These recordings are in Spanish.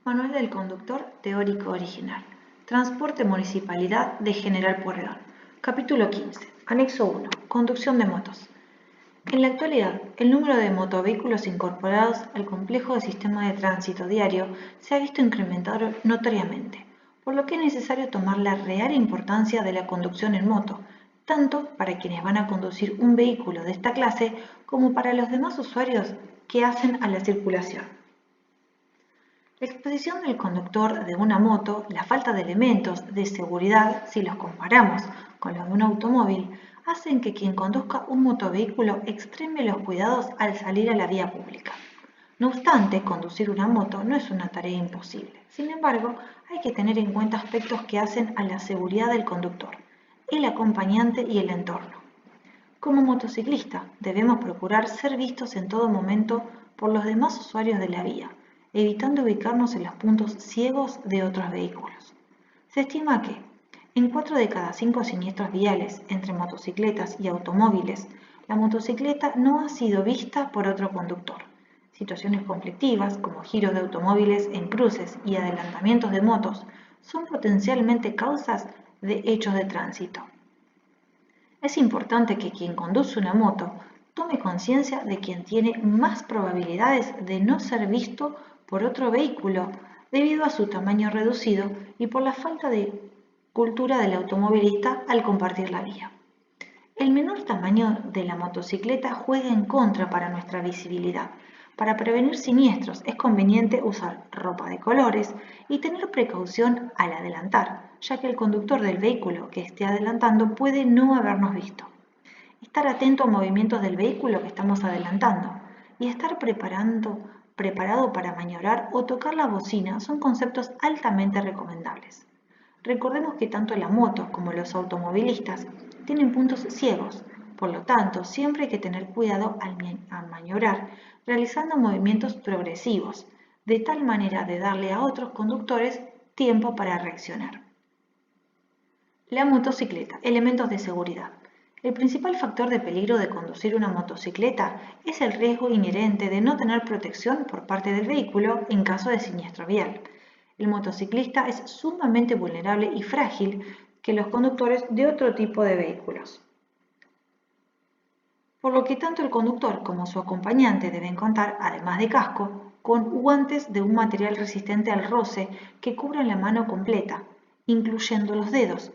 Manual del conductor teórico original. Transporte Municipalidad de General Pueyrredón. Capítulo 15. Anexo 1. Conducción de motos. En la actualidad, el número de motovehículos incorporados al complejo de sistema de tránsito diario se ha visto incrementado notoriamente, por lo que es necesario tomar la real importancia de la conducción en moto, tanto para quienes van a conducir un vehículo de esta clase como para los demás usuarios que hacen a la circulación. La exposición del conductor de una moto, la falta de elementos de seguridad, si los comparamos con los de un automóvil, hacen que quien conduzca un motovehículo extreme los cuidados al salir a la vía pública. No obstante, conducir una moto no es una tarea imposible. Sin embargo, hay que tener en cuenta aspectos que hacen a la seguridad del conductor, el acompañante y el entorno. Como motociclista, debemos procurar ser vistos en todo momento por los demás usuarios de la vía, evitando ubicarnos en los puntos ciegos de otros vehículos. Se estima que, en 4 de cada 5 siniestros viales entre motocicletas y automóviles, la motocicleta no ha sido vista por otro conductor. Situaciones conflictivas, como giros de automóviles en cruces y adelantamientos de motos, son potencialmente causas de hechos de tránsito. Es importante que quien conduce una moto tome conciencia de quien tiene más probabilidades de no ser visto por otro vehículo debido a su tamaño reducido y por la falta de cultura del automovilista al compartir la vía. El menor tamaño de la motocicleta juega en contra para nuestra visibilidad. Para prevenir siniestros es conveniente usar ropa de colores y tener precaución al adelantar, ya que el conductor del vehículo que esté adelantando puede no habernos visto. Estar atento a movimientos del vehículo que estamos adelantando y estar preparado para maniobrar o tocar la bocina son conceptos altamente recomendables. Recordemos que tanto la moto como los automovilistas tienen puntos ciegos, por lo tanto siempre hay que tener cuidado al maniobrar realizando movimientos progresivos, de tal manera de darle a otros conductores tiempo para reaccionar. La motocicleta, elementos de seguridad. El principal factor de peligro de conducir una motocicleta es el riesgo inherente de no tener protección por parte del vehículo en caso de siniestro vial. El motociclista es sumamente vulnerable y frágil que los conductores de otro tipo de vehículos. Por lo que tanto el conductor como su acompañante deben contar, además de casco, con guantes de un material resistente al roce que cubran la mano completa, incluyendo los dedos.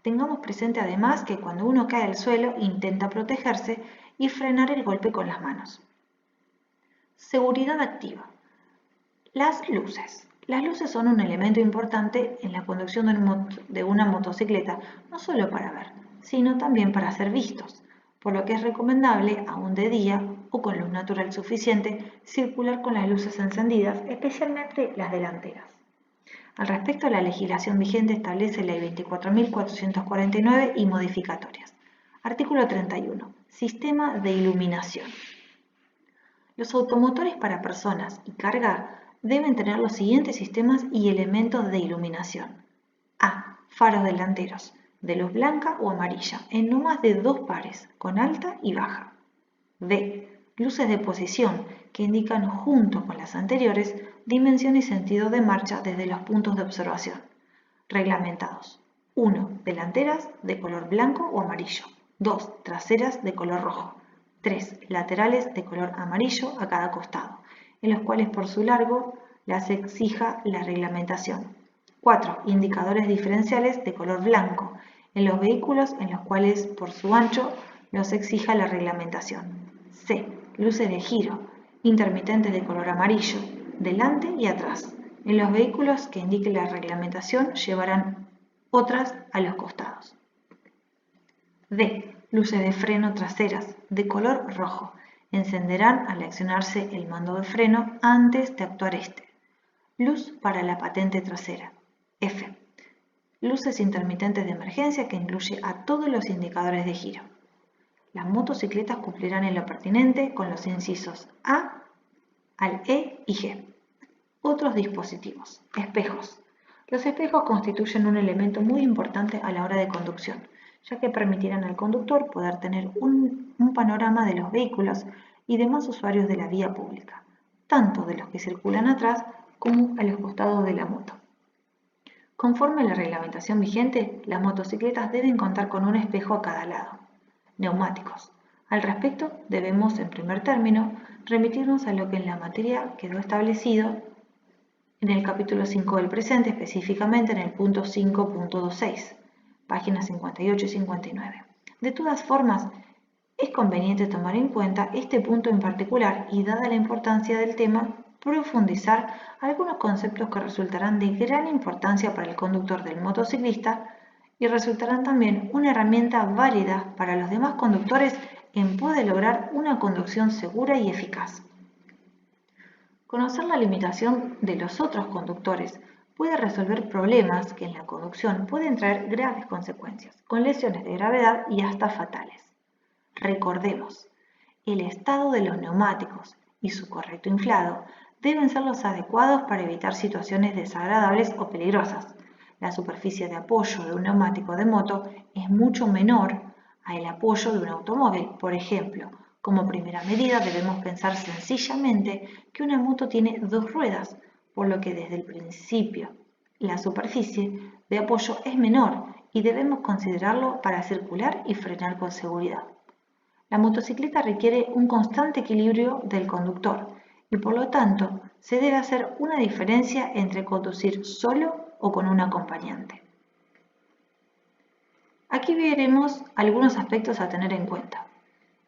Tengamos presente además que cuando uno cae al suelo intenta protegerse y frenar el golpe con las manos. Seguridad activa. Las luces. Las luces son un elemento importante en la conducción de una motocicleta, no solo para ver, sino también para ser vistos, por lo que es recomendable, aún de día o con luz natural suficiente, circular con las luces encendidas, especialmente las delanteras. Al respecto, la legislación vigente establece Ley 24.449 y modificatorias. Artículo 31. Sistema de iluminación. Los automotores para personas y carga deben tener los siguientes sistemas y elementos de iluminación. A. Faros delanteros, de luz blanca o amarilla, en no más de 2 pares, con alta y baja. B. Luces de posición, que indican junto con las anteriores dimensión y sentido de marcha desde los puntos de observación. Reglamentados. 1. Delanteras de color blanco o amarillo. 2. Traseras de color rojo. 3. Laterales de color amarillo a cada costado, en los cuales por su largo las exija la reglamentación. 4. Indicadores diferenciales de color blanco, en los vehículos en los cuales por su ancho los exija la reglamentación. C. Luces de giro, intermitentes de color amarillo, delante y atrás. En los vehículos que indique la reglamentación llevarán otras a los costados. D. Luces de freno traseras, de color rojo. Encenderán al accionarse el mando de freno antes de actuar este. Luz para la patente trasera. F. Luces intermitentes de emergencia que incluye a todos los indicadores de giro. Las motocicletas cumplirán en lo pertinente con los incisos A al E y G. Otros dispositivos. Espejos. Los espejos constituyen un elemento muy importante a la hora de conducción, ya que permitirán al conductor poder tener un panorama de los vehículos y demás usuarios de la vía pública, tanto de los que circulan atrás como a los costados de la moto. Conforme a la reglamentación vigente, las motocicletas deben contar con un espejo a cada lado. Neumáticos. Al respecto, debemos, en primer término, remitirnos a lo que en la materia quedó establecido en el capítulo 5 del presente, específicamente en el punto 5.26, páginas 58 y 59. De todas formas, es conveniente tomar en cuenta este punto en particular y, dada la importancia del tema, profundizar algunos conceptos que resultarán de gran importancia para el conductor del motociclista y resultarán también una herramienta válida para los demás conductores en pos de lograr una conducción segura y eficaz. Conocer la limitación de los otros conductores puede resolver problemas que en la conducción pueden traer graves consecuencias, con lesiones de gravedad y hasta fatales. Recordemos, el estado de los neumáticos y su correcto inflado deben ser los adecuados para evitar situaciones desagradables o peligrosas. La superficie de apoyo de un neumático de moto es mucho menor al apoyo de un automóvil. Por ejemplo, como primera medida debemos pensar sencillamente que una moto tiene dos ruedas, por lo que desde el principio la superficie de apoyo es menor y debemos considerarlo para circular y frenar con seguridad. La motocicleta requiere un constante equilibrio del conductor y por lo tanto se debe hacer una diferencia entre conducir solo o con un acompañante. Aquí veremos algunos aspectos a tener en cuenta.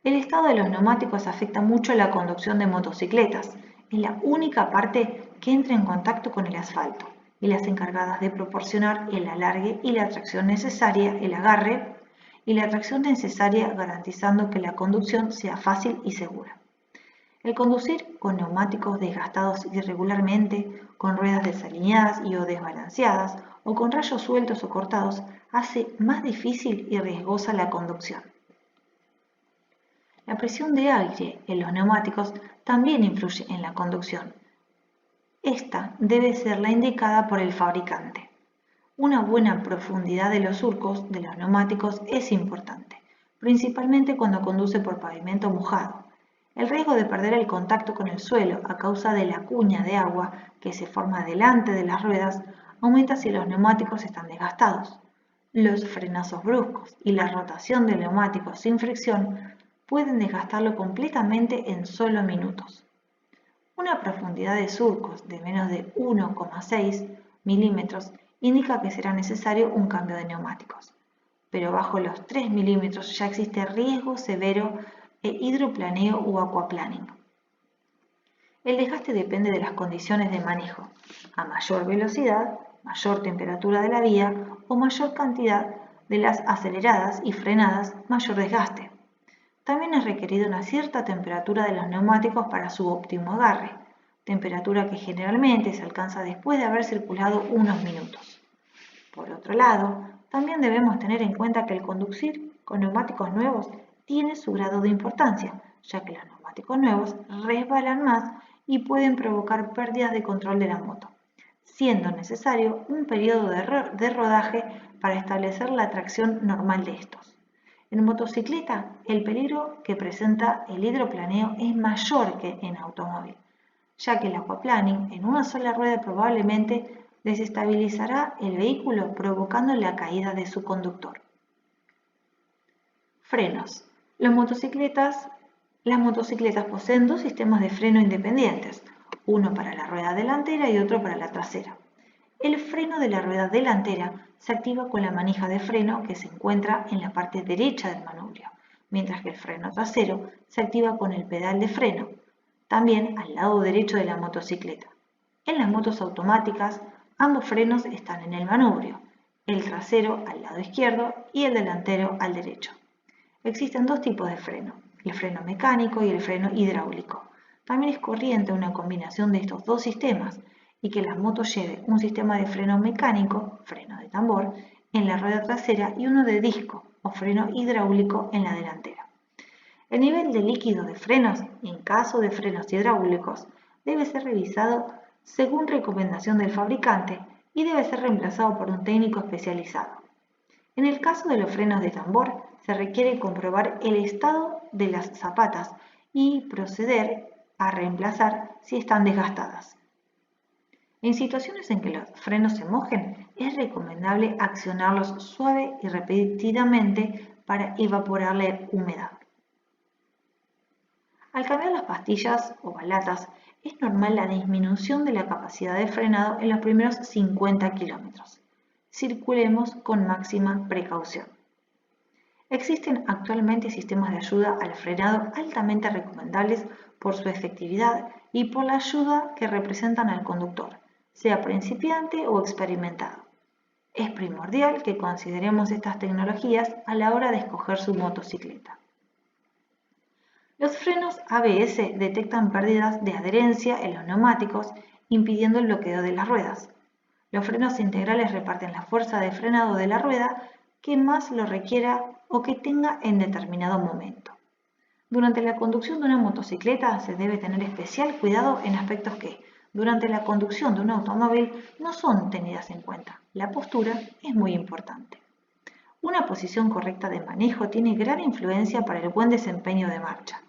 El estado de los neumáticos afecta mucho la conducción de motocicletas. Es la única parte que entra en contacto con el asfalto y las encargadas de proporcionar el alargue y la tracción necesaria, el agarre y la tracción necesaria, garantizando que la conducción sea fácil y segura. El conducir con neumáticos desgastados irregularmente, con ruedas desalineadas y o desbalanceadas, o con rayos sueltos o cortados, hace más difícil y riesgosa la conducción. La presión de aire en los neumáticos también influye en la conducción. Esta debe ser la indicada por el fabricante. Una buena profundidad de los surcos de los neumáticos es importante, principalmente cuando conduce por pavimento mojado. El riesgo de perder el contacto con el suelo a causa de la cuña de agua que se forma delante de las ruedas aumenta si los neumáticos están desgastados. Los frenazos bruscos y la rotación del neumático sin fricción pueden desgastarlo completamente en solo minutos. Una profundidad de surcos de menos de 1,6 milímetros indica que será necesario un cambio de neumáticos, pero bajo los 3 milímetros ya existe riesgo severo de hidroplaneo o aquaplaning. El desgaste depende de las condiciones de manejo. A mayor velocidad, mayor temperatura de la vía o mayor cantidad de las aceleradas y frenadas, mayor desgaste. También es requerida una cierta temperatura de los neumáticos para su óptimo agarre, temperatura que generalmente se alcanza después de haber circulado unos minutos. Por otro lado, también debemos tener en cuenta que el conducir con neumáticos nuevos tiene su grado de importancia, ya que los neumáticos nuevos resbalan más y pueden provocar pérdidas de control de la moto, siendo necesario un periodo de rodaje para establecer la tracción normal de estos. En motocicleta, el peligro que presenta el hidroplaneo es mayor que en automóvil, ya que el aquaplaning en una sola rueda probablemente desestabilizará el vehículo provocando la caída de su conductor. Frenos. Las motocicletas poseen dos sistemas de freno independientes, uno para la rueda delantera y otro para la trasera. El freno de la rueda delantera se activa con la manija de freno que se encuentra en la parte derecha del manubrio, mientras que el freno trasero se activa con el pedal de freno, también al lado derecho de la motocicleta. En las motos automáticas, ambos frenos están en el manubrio, el trasero al lado izquierdo y el delantero al derecho. Existen dos tipos de freno, el freno mecánico y el freno hidráulico. También es corriente una combinación de estos dos sistemas y que las motos lleven un sistema de freno mecánico, freno de tambor, en la rueda trasera y uno de disco o freno hidráulico en la delantera. El nivel de líquido de frenos, en caso de frenos hidráulicos, debe ser revisado según recomendación del fabricante y debe ser reemplazado por un técnico especializado. En el caso de los frenos de tambor, se requiere comprobar el estado de las zapatas y proceder a reemplazar si están desgastadas. En situaciones en que los frenos se mojen, es recomendable accionarlos suave y repetidamente para evaporar la humedad. Al cambiar las pastillas o balatas, es normal la disminución de la capacidad de frenado en los primeros 50 kilómetros. Circulemos con máxima precaución. Existen actualmente sistemas de ayuda al frenado altamente recomendables por su efectividad y por la ayuda que representan al conductor, sea principiante o experimentado. Es primordial que consideremos estas tecnologías a la hora de escoger su motocicleta. Los frenos ABS detectan pérdidas de adherencia en los neumáticos, impidiendo el bloqueo de las ruedas. Los frenos integrales reparten la fuerza de frenado de la rueda que más lo requiera o que tenga en determinado momento. Durante la conducción de una motocicleta se debe tener especial cuidado en aspectos que, durante la conducción de un automóvil, no son tenidas en cuenta. La postura es muy importante. Una posición correcta de manejo tiene gran influencia para el buen desempeño de marcha.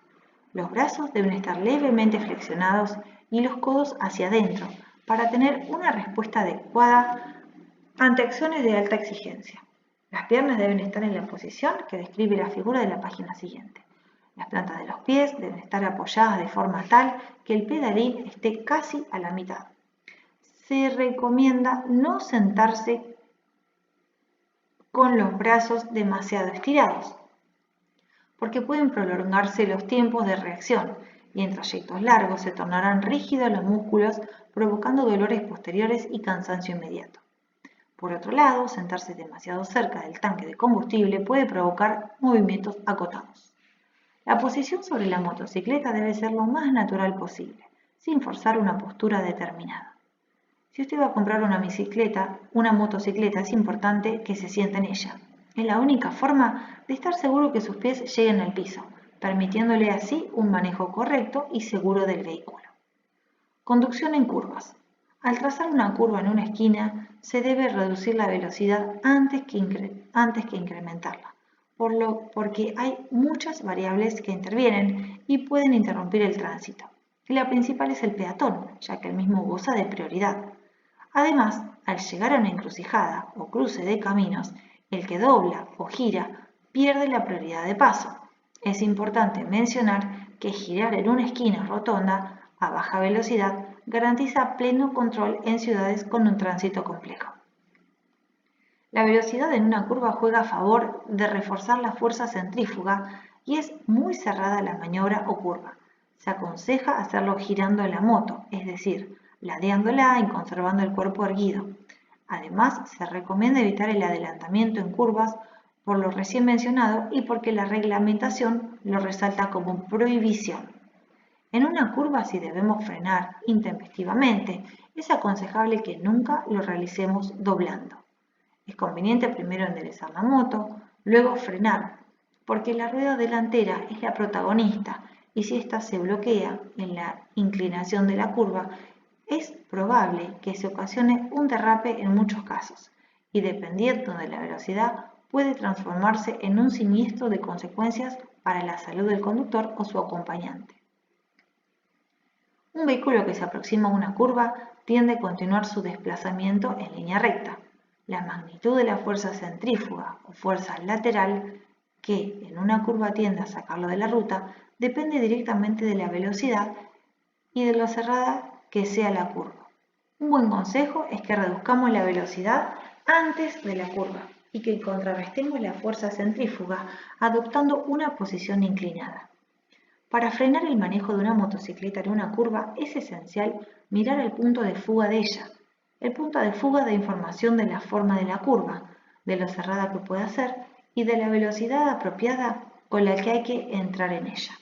Los brazos deben estar levemente flexionados y los codos hacia adentro para tener una respuesta adecuada ante acciones de alta exigencia. Las piernas deben estar en la posición que describe la figura de la página siguiente. Las plantas de los pies deben estar apoyadas de forma tal que el pedalín esté casi a la mitad. Se recomienda no sentarse con los brazos demasiado estirados, porque pueden prolongarse los tiempos de reacción y en trayectos largos se tornarán rígidos los músculos, provocando dolores posteriores y cansancio inmediato. Por otro lado, sentarse demasiado cerca del tanque de combustible puede provocar movimientos acotados. La posición sobre la motocicleta debe ser lo más natural posible, sin forzar una postura determinada. Si usted va a comprar una motocicleta, es importante que se sienta en ella. Es la única forma de estar seguro que sus pies lleguen al piso, permitiéndole así un manejo correcto y seguro del vehículo. Conducción en curvas. Al trazar una curva en una esquina, se debe reducir la velocidad antes que incrementarla, porque hay muchas variables que intervienen y pueden interrumpir el tránsito. La principal es el peatón, ya que el mismo goza de prioridad. Además, al llegar a una encrucijada o cruce de caminos, el que dobla o gira pierde la prioridad de paso. Es importante mencionar que girar en una esquina rotonda a baja velocidad garantiza pleno control en ciudades con un tránsito complejo. La velocidad en una curva juega a favor de reforzar la fuerza centrífuga y es muy cerrada la maniobra o curva. Se aconseja hacerlo girando la moto, es decir, ladeándola y conservando el cuerpo erguido. Además, se recomienda evitar el adelantamiento en curvas por lo recién mencionado y porque la reglamentación lo resalta como prohibición. En una curva, si debemos frenar intempestivamente, es aconsejable que nunca lo realicemos doblando. Es conveniente primero enderezar la moto, luego frenar, porque la rueda delantera es la protagonista y si ésta se bloquea en la inclinación de la curva, es probable que se ocasione un derrape en muchos casos y dependiendo de la velocidad puede transformarse en un siniestro de consecuencias para la salud del conductor o su acompañante. Un vehículo que se aproxima a una curva tiende a continuar su desplazamiento en línea recta. La magnitud de la fuerza centrífuga o fuerza lateral que en una curva tiende a sacarlo de la ruta depende directamente de la velocidad y de lo cerrada que sea la curva. Un buen consejo es que reduzcamos la velocidad antes de la curva y que contrarrestemos la fuerza centrífuga adoptando una posición inclinada. Para frenar el manejo de una motocicleta en una curva es esencial mirar el punto de fuga de ella. El punto de fuga da información de la forma de la curva, de lo cerrada que pueda ser y de la velocidad apropiada con la que hay que entrar en ella.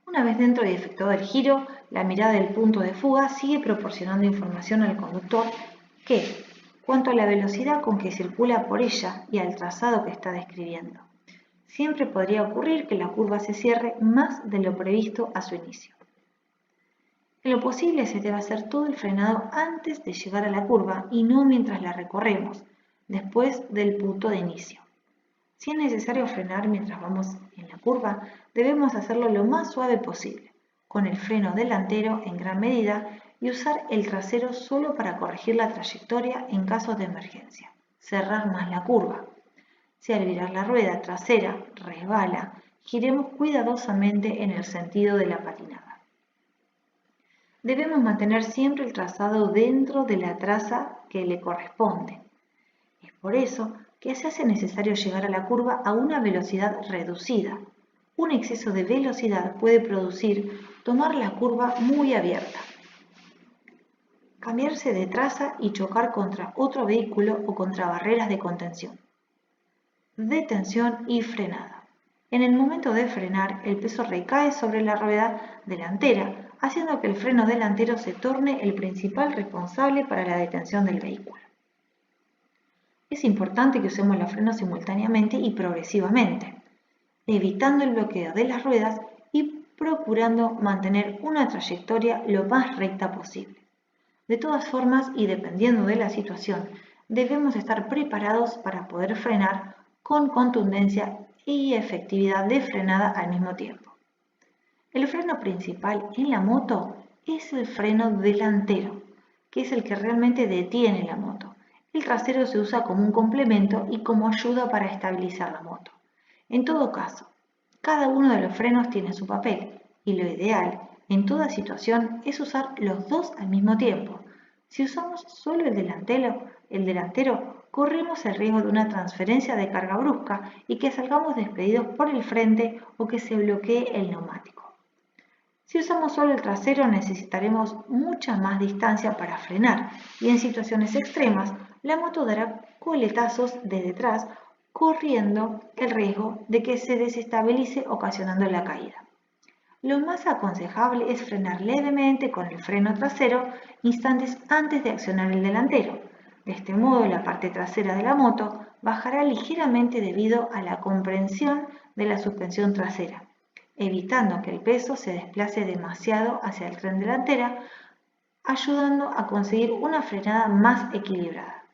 Una vez dentro y efectuado el giro, la mirada del punto de fuga sigue proporcionando información al conductor que, cuanto a la velocidad con que circula por ella y al trazado que está describiendo. Siempre podría ocurrir que la curva se cierre más de lo previsto a su inicio. En lo posible se debe hacer todo el frenado antes de llegar a la curva y no mientras la recorremos, después del punto de inicio. Si es necesario frenar mientras vamos en la curva, debemos hacerlo lo más suave posible, con el freno delantero en gran medida y usar el trasero solo para corregir la trayectoria en casos de emergencia. Cerrar más la curva. Si al virar la rueda trasera resbala, giremos cuidadosamente en el sentido de la patinada. Debemos mantener siempre el trazado dentro de la traza que le corresponde. Es por eso que se hace necesario llegar a la curva a una velocidad reducida. Un exceso de velocidad puede producir tomar la curva muy abierta, cambiarse de traza y chocar contra otro vehículo o contra barreras de contención. Detención y frenada. En el momento de frenar, el peso recae sobre la rueda delantera, haciendo que el freno delantero se torne el principal responsable para la detención del vehículo. Es importante que usemos los frenos simultáneamente y progresivamente, evitando el bloqueo de las ruedas y procurando mantener una trayectoria lo más recta posible. De todas formas, y dependiendo de la situación, debemos estar preparados para poder frenar con contundencia y efectividad de frenada al mismo tiempo. El freno principal en la moto es el freno delantero, que es el que realmente detiene la moto. El trasero se usa como un complemento y como ayuda para estabilizar la moto. En todo caso, cada uno de los frenos tiene su papel y lo ideal en toda situación es usar los dos al mismo tiempo. Si usamos solo el delantero, corremos el riesgo de una transferencia de carga brusca y que salgamos despedidos por el frente o que se bloquee el neumático. Si usamos solo el trasero necesitaremos mucha más distancia para frenar y en situaciones extremas la moto dará coletazos de detrás corriendo el riesgo de que se desestabilice ocasionando la caída. Lo más aconsejable es frenar levemente con el freno trasero instantes antes de accionar el delantero. De este modo la parte trasera de la moto bajará ligeramente debido a la comprensión de la suspensión trasera, evitando que el peso se desplace demasiado hacia el tren delantera, ayudando a conseguir una frenada más equilibrada.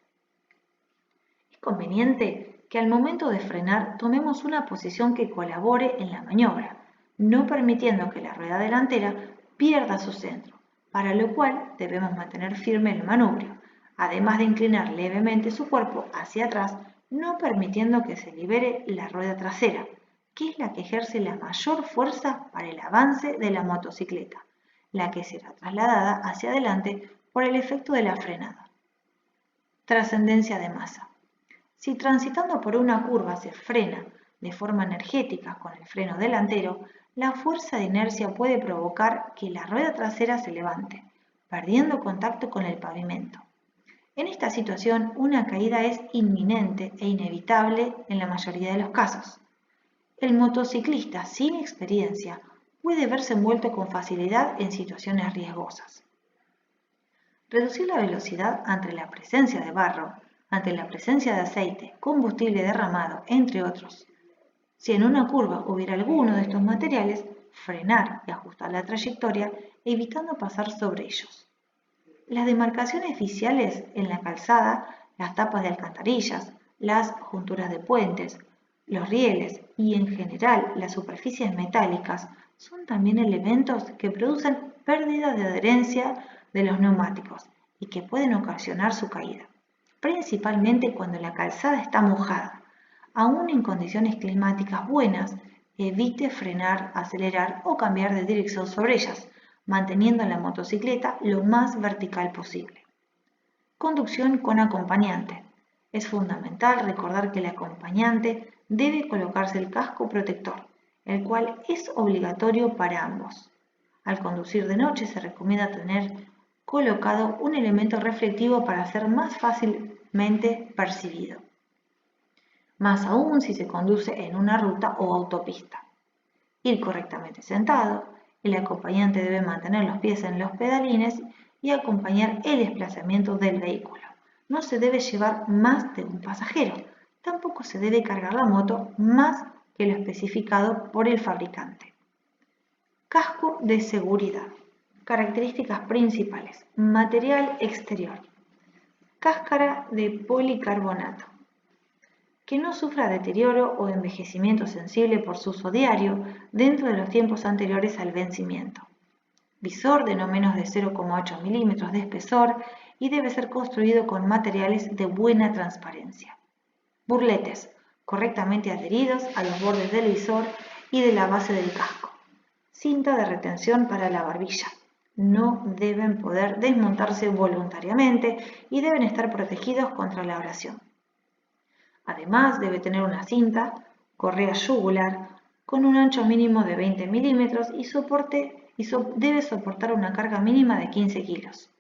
Es conveniente que al momento de frenar tomemos una posición que colabore en la maniobra, no permitiendo que la rueda delantera pierda su centro, para lo cual debemos mantener firme el manubrio, además de inclinar levemente su cuerpo hacia atrás, no permitiendo que se libere la rueda trasera, que es la que ejerce la mayor fuerza para el avance de la motocicleta, la que será trasladada hacia adelante por el efecto de la frenada. Trascendencia de masa. Si transitando por una curva se frena de forma energética con el freno delantero, la fuerza de inercia puede provocar que la rueda trasera se levante, perdiendo contacto con el pavimento. En esta situación, una caída es inminente e inevitable en la mayoría de los casos. El motociclista sin experiencia puede verse envuelto con facilidad en situaciones riesgosas. Reducir la velocidad ante la presencia de barro, ante la presencia de aceite, combustible derramado, entre otros. Si en una curva hubiera alguno de estos materiales, frenar y ajustar la trayectoria, evitando pasar sobre ellos. Las demarcaciones visuales en la calzada, las tapas de alcantarillas, las junturas de puentes, los rieles y en general las superficies metálicas son también elementos que producen pérdida de adherencia de los neumáticos y que pueden ocasionar su caída, principalmente cuando la calzada está mojada. Aún en condiciones climáticas buenas, evite frenar, acelerar o cambiar de dirección sobre ellas, manteniendo la motocicleta lo más vertical posible. Conducción con acompañante. Es fundamental recordar que el acompañante debe colocarse el casco protector, el cual es obligatorio para ambos. Al conducir de noche se recomienda tener colocado un elemento reflectivo para ser más fácilmente percibido, más aún si se conduce en una ruta o autopista. Ir correctamente sentado, el acompañante debe mantener los pies en los pedalines y acompañar el desplazamiento del vehículo. No se debe llevar más de un pasajero, tampoco se debe cargar la moto más que lo especificado por el fabricante. Casco de seguridad. Características principales. Material exterior. Cáscara de policarbonato, que no sufra deterioro o envejecimiento sensible por su uso diario dentro de los tiempos anteriores al vencimiento. visor de no menos de 0,8 milímetros de espesor y debe ser construido con materiales de buena transparencia. Burletes correctamente adheridos a los bordes del visor y de la base del casco. Cinta de retención para la barbilla. No deben poder desmontarse voluntariamente y deben estar protegidos contra la abrasión. Además, debe tener una cinta, correa yugular, con un ancho mínimo de 20 milímetros y debe soportar una carga mínima de 15 kilos.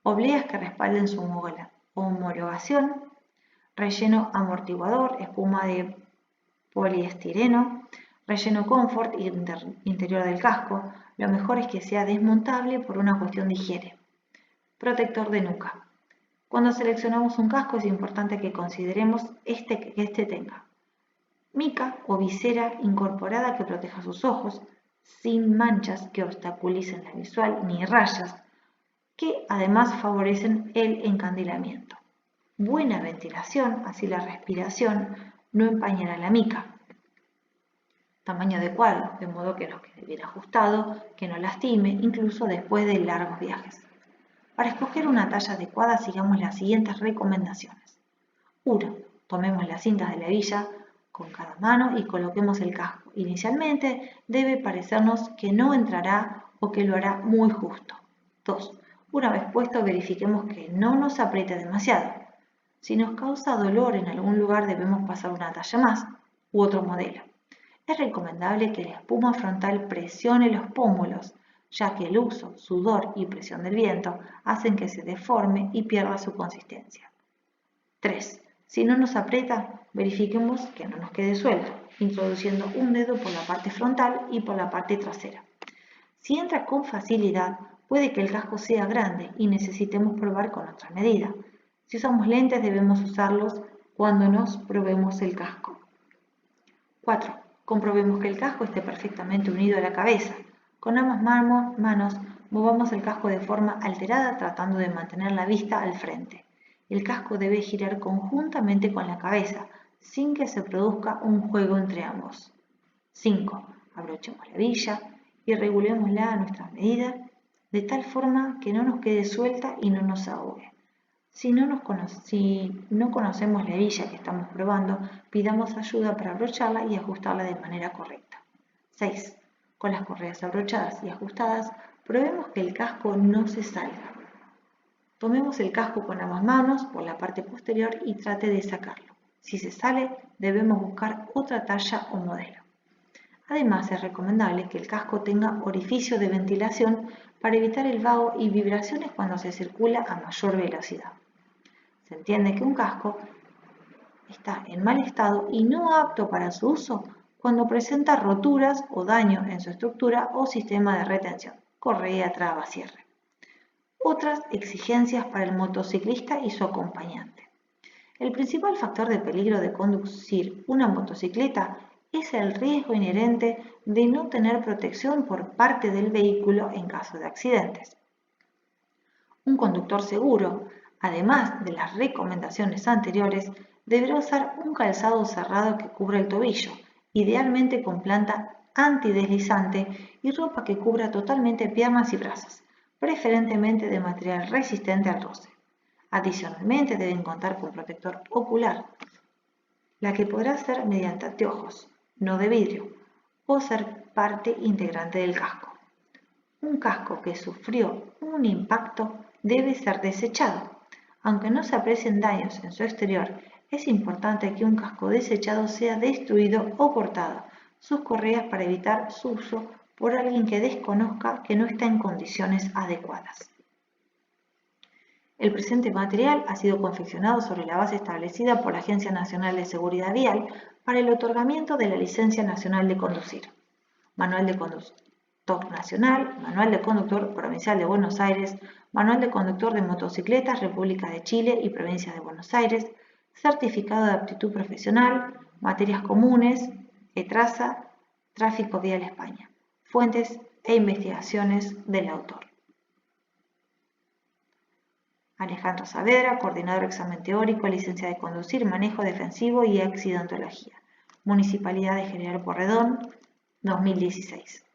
Obleas que respalden su homologación, relleno amortiguador, espuma de poliestireno, relleno confort interior del casco. Lo mejor es que sea desmontable por una cuestión de higiene. Protector de nuca. Cuando seleccionamos un casco es importante que consideremos que este tenga mica o visera incorporada que proteja sus ojos, sin manchas que obstaculicen la visual ni rayas, que además favorecen el encandilamiento. Buena ventilación, así la respiración no empañará la mica. Tamaño adecuado, de modo que nos quede bien ajustado, que no lastime, incluso después de largos viajes. Para escoger una talla adecuada sigamos las siguientes recomendaciones. 1. Tomemos las cintas de la hebilla con cada mano y coloquemos el casco. Inicialmente debe parecernos que no entrará o que lo hará muy justo. 2. Una vez puesto verifiquemos que no nos apriete demasiado. Si nos causa dolor en algún lugar debemos pasar una talla más u otro modelo. Es recomendable que la espuma frontal presione los pómulos, ya que el uso, sudor y presión del viento hacen que se deforme y pierda su consistencia. 3. Si no nos aprieta, verifiquemos que no nos quede suelto, introduciendo un dedo por la parte frontal y por la parte trasera. Si entra con facilidad, puede que el casco sea grande y necesitemos probar con otra medida. Si usamos lentes, debemos usarlos cuando nos probemos el casco. 4. Comprobemos que el casco esté perfectamente unido a la cabeza. Con ambas manos movamos el casco de forma alterada tratando de mantener la vista al frente. El casco debe girar conjuntamente con la cabeza, sin que se produzca un juego entre ambos. 5. Abrochemos la hebilla y regulémosla a nuestra medida, de tal forma que no nos quede suelta y no nos ahogue. Si no conocemos la hebilla que estamos probando, pidamos ayuda para abrocharla y ajustarla de manera correcta. 6. Con las correas abrochadas y ajustadas, probemos que el casco no se salga. Tomemos el casco con ambas manos por la parte posterior y trate de sacarlo. Si se sale, debemos buscar otra talla o modelo. Además, es recomendable que el casco tenga orificio de ventilación para evitar el vaho y vibraciones cuando se circula a mayor velocidad. Se entiende que un casco está en mal estado y no apto para su uso cuando presenta roturas o daño en su estructura o sistema de retención, correa, traba, cierre. Otras exigencias para el motociclista y su acompañante. El principal factor de peligro de conducir una motocicleta es el riesgo inherente de no tener protección por parte del vehículo en caso de accidentes. Un conductor seguro, además de las recomendaciones anteriores, deberá usar un calzado cerrado que cubra el tobillo, idealmente con planta antideslizante y ropa que cubra totalmente piernas y brazos, preferentemente de material resistente al roce. Adicionalmente deben contar con protector ocular, la que podrá ser mediante anteojos, no de vidrio, o ser parte integrante del casco. Un casco que sufrió un impacto debe ser desechado. Aunque no se aprecien daños en su exterior, es importante que un casco desechado sea destruido o cortado sus correas para evitar su uso por alguien que desconozca que no está en condiciones adecuadas. El presente material ha sido confeccionado sobre la base establecida por la Agencia Nacional de Seguridad Vial para el otorgamiento de la Licencia Nacional de Conducir. Manual de Conductor Nacional, Manual de Conductor Provincial de Buenos Aires, Manual de Conductor de Motocicletas, República de Chile y Provincia de Buenos Aires, Certificado de Aptitud Profesional, Materias Comunes, ETRASA, Tráfico Vial España. Fuentes e investigaciones del autor. Alejandro Saavedra, coordinador examen teórico, licencia de conducir, manejo defensivo y accidentología. Municipalidad de General Porredón, 2016.